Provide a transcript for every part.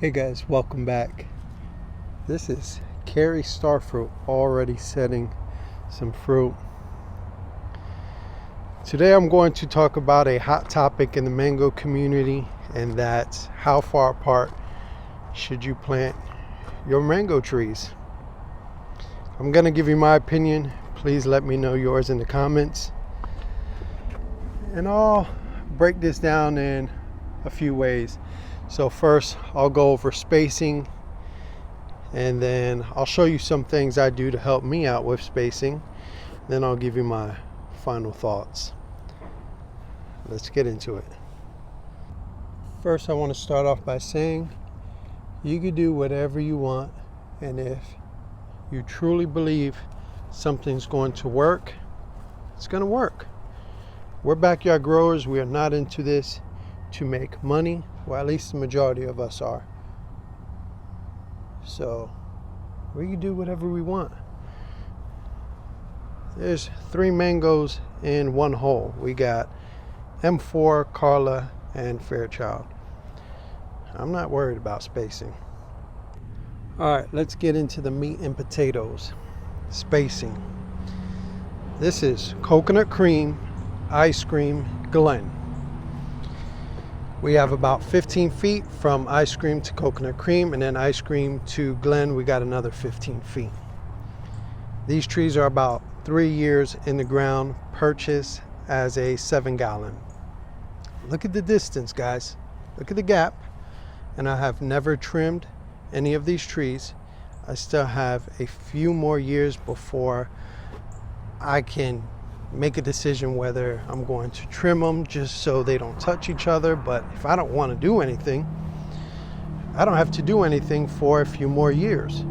Hey guys, welcome back. This is Carrie Starfruit already setting some fruit. Today I'm going to talk about a hot topic in the mango community, and that's how far apart should you plant your mango trees. I'm going to give you my opinion. Please let me know yours in the comments. And I'll break this down in a few ways. So first, I'll go over spacing, and then I'll show you some things I do to help me out with spacing. Then I'll give you my final thoughts. Let's get into it. First, I want to start off by saying you can do whatever you want, and if you truly believe something's going to work, it's going to work. We're backyard growers. We are not into this to make money. Well, at least the majority of us are. So we can do whatever we want. There's 3 mangoes in one hole. We got M4, Carla, and Fairchild. I'm not worried about spacing. All right, let's get into the meat and potatoes. Spacing. This is coconut cream, ice cream, Glen. We have about 15 feet from ice cream to coconut cream, and then ice cream to Glen, we got another 15 feet. These trees are about 3 years in the ground, purchased as a 7-gallon. Look at the distance, guys. Look at the gap. And I have never trimmed any of these trees. I still have a few more years before I can make a decision whether I'm going to trim them just so they don't touch each other. But if I don't want to do anything, I don't have to do anything for a few more years.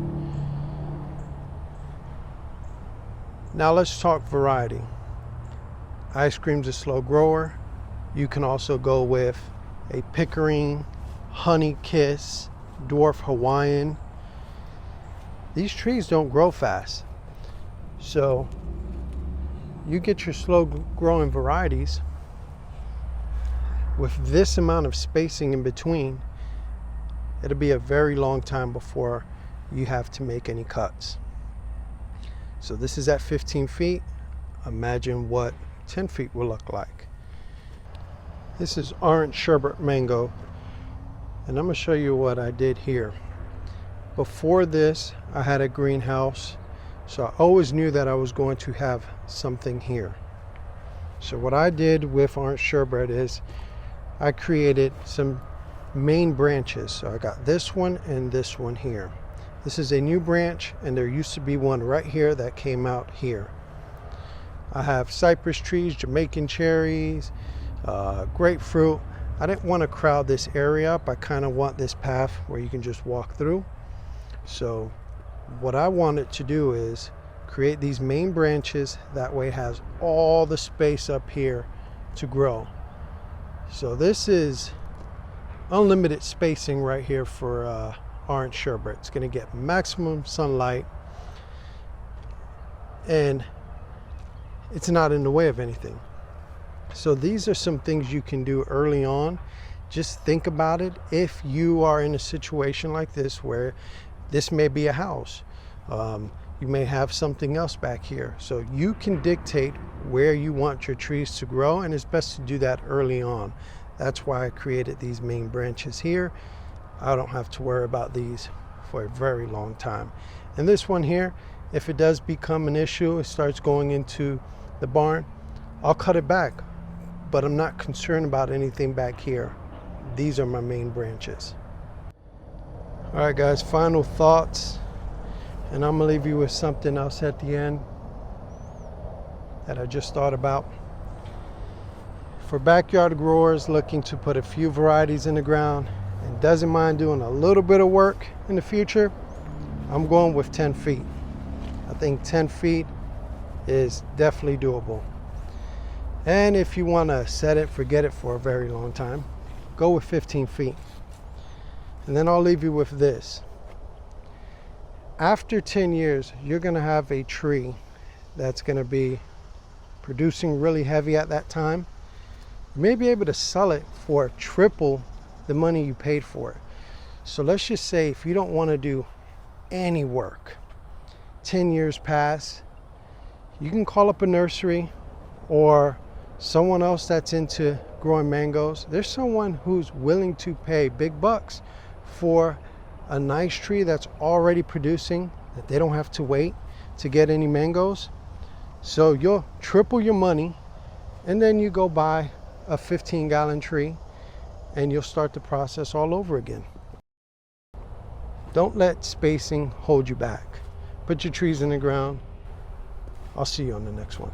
Now let's talk variety. Ice cream's a slow grower. You can also go with a Pickering, Honey Kiss, Dwarf Hawaiian. These trees don't grow fast. So you get your slow growing varieties with this amount of spacing in between. It'll be a very long time before you have to make any cuts. So this is at 15 feet. Imagine what 10 feet will look like. This is orange sherbet mango, and I'm going to show you what I did here. Before this, I had a greenhouse. So I always knew that I was going to have something here. So what I did with orange sherbet is I created some main branches. So I got this one and this one here. This is a new branch, and there used to be one right here that came out here. I have cypress trees, Jamaican cherries, grapefruit. I didn't want to crowd this area up. I kind of want this path where you can just walk through. So what I wanted to do is create these main branches. That way it has all the space up here to grow. So this is unlimited spacing right here for orange sherbet. It's going to get maximum sunlight, and it's not in the way of anything. So these are some things you can do early on. Just think about it. If you are in a situation like this where this may be a house. You may have something else back here. So you can dictate where you want your trees to grow, and it's best to do that early on. That's why I created these main branches here. I don't have to worry about these for a very long time. And this one here, if it does become an issue, it starts going into the barn, I'll cut it back. But I'm not concerned about anything back here. These are my main branches. All right, guys, final thoughts, and I'm gonna leave you with something else at the end that I just thought about. For backyard growers looking to put a few varieties in the ground and doesn't mind doing a little bit of work in the future, I'm going with 10 feet. I think 10 feet is definitely doable. And if you want to set it, forget it for a very long time, go with 15 feet. And then I'll leave you with this. After 10 years, you're going to have a tree that's going to be producing really heavy at that time. You may be able to sell it for triple the money you paid for it. So let's just say if you don't want to do any work, 10 years pass, you can call up a nursery or someone else that's into growing mangoes. There's someone who's willing to pay big bucks for a nice tree that's already producing, that they don't have to wait to get any mangoes. So you'll triple your money, and then you go buy a 15-gallon tree and you'll start the process all over again. Don't let spacing hold you back. Put your trees in the ground. I'll see you on the next one.